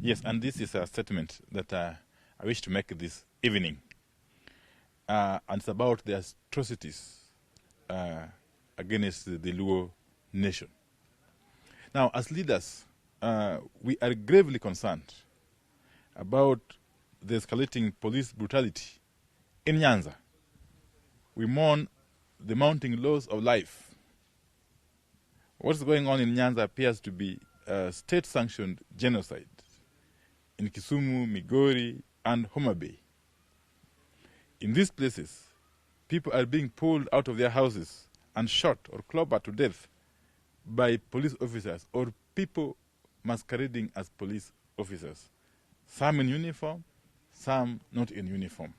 Yes, and this is a statement that I wish to make this evening. And it's about the atrocities against the Luo nation. Now, as leaders, we are gravely concerned about the escalating police brutality in Nyanza. We mourn the mounting loss of life. What's going on in Nyanza appears to be a state-sanctioned genocide in Kisumu, Migori, and Homa Bay. In these places, people are being pulled out of their houses and shot or clobbered to death by police officers or people masquerading as police officers, some in uniform, some not in uniform.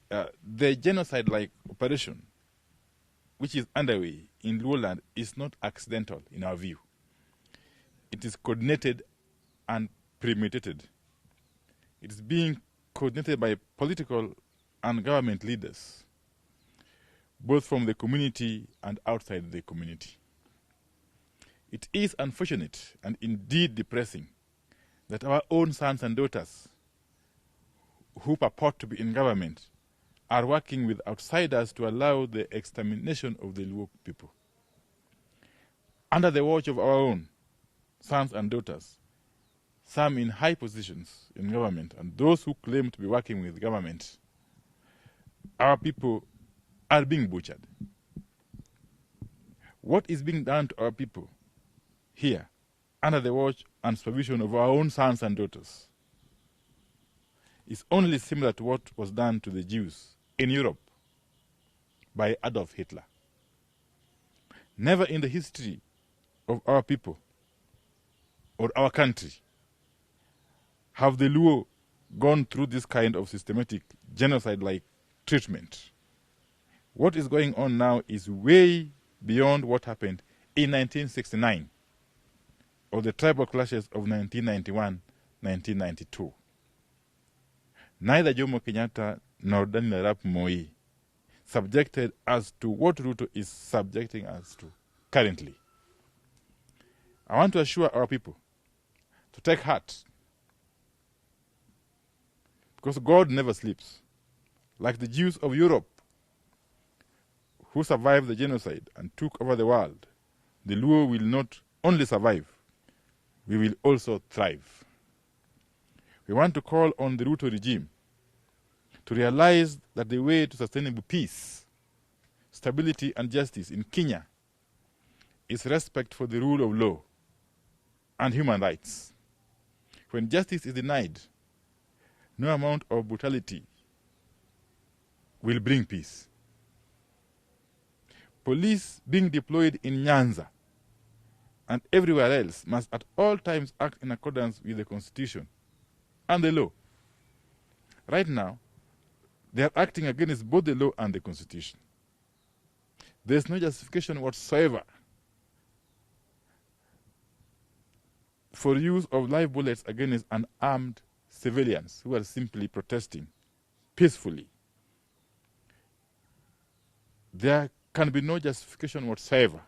The genocide-like operation, which is underway in Luoland, is not accidental in our view. It is coordinated and premeditated. It is being coordinated by political and government leaders, both from the community and outside the community. It is unfortunate and indeed depressing that our own sons and daughters who purport to be in government are working with outsiders to allow the extermination of the Luo people. Under the watch of our own sons and daughters, some in high positions in government and those who claim to be working with government, our people are being butchered. What is being done to our people here, under the watch and supervision of our own sons and daughters, is only similar to what was done to the Jews in Europe by Adolf Hitler. Never in the history of our people or our country have the Luo gone through this kind of systematic genocide-like treatment. What is going on now is way beyond what happened in 1969 or the tribal clashes of 1991-1992. Neither Jomo Kenyatta nor Daniel Arap Moi subjected us to what Ruto is subjecting us to currently. I want to assure our people to take heart, because God never sleeps. Like the Jews of Europe who survived the genocide and took over the world, the Luo will not only survive, we will also thrive. We want to call on the Ruto regime to realize that the way to sustainable peace, stability, and justice in Kenya is respect for the rule of law and human rights. When justice is denied, no amount of brutality will bring peace. Police being deployed in Nyanza and everywhere else must at all times act in accordance with the Constitution and the law. Right now, they are acting against both the law and the Constitution. There is no justification whatsoever for use of live bullets against unarmed civilians who are simply protesting peacefully. There can be no justification whatsoever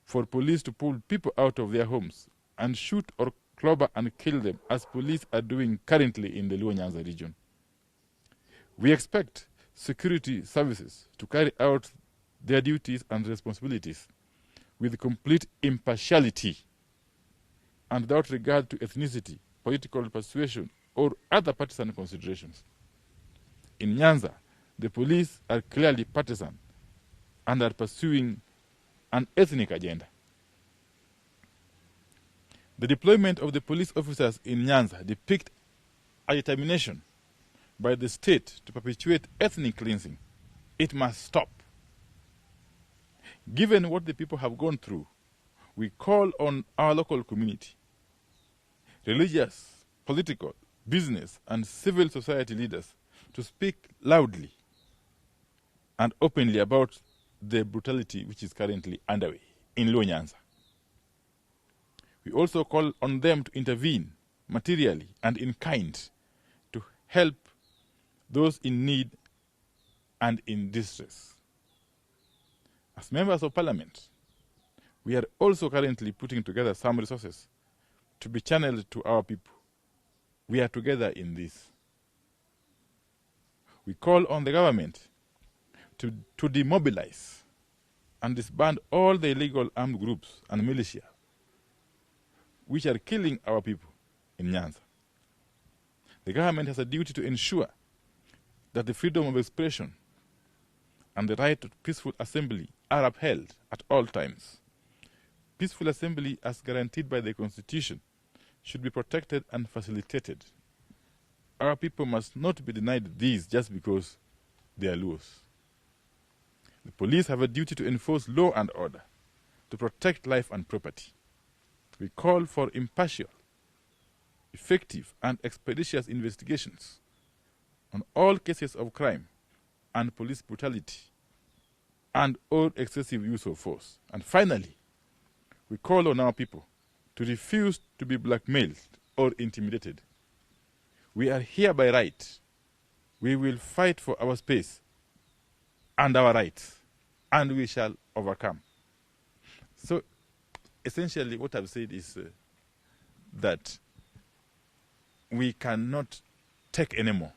for police to pull people out of their homes and shoot or clobber and kill them, as police are doing currently in the Luo Nyanza region. We expect security services to carry out their duties and responsibilities with complete impartiality and without regard to ethnicity, political persuasion, or other partisan considerations. In Nyanza, the police are clearly partisan and are pursuing an ethnic agenda. The deployment of the police officers in Nyanza depict a determination by the state to perpetuate ethnic cleansing. It must stop. Given what the people have gone through, we call on our local community, religious, political, business, and civil society leaders to speak loudly and openly about the brutality which is currently underway in Luo Nyanza. We also call on them to intervene materially and in kind to help those in need and in distress. As members of parliament, we are also currently putting together some resources to be channeled to our people. We are together in this. We call on the government to demobilize and disband all the illegal armed groups and militia which are killing our people in Nyanza. The government has a duty to ensure that the freedom of expression and the right to peaceful assembly are upheld at all times. Peaceful assembly, as guaranteed by the Constitution, should be protected and facilitated. Our people must not be denied these just because they are Luos. The police have a duty to enforce law and order, to protect life and property. We call for impartial, effective, and expeditious investigations on all cases of crime and police brutality and all excessive use of force. And finally, we call on our people to refuse to be blackmailed or intimidated. We are here by right. We will fight for our space and our rights, and we shall overcome. So, essentially, what I've said is that we cannot take anymore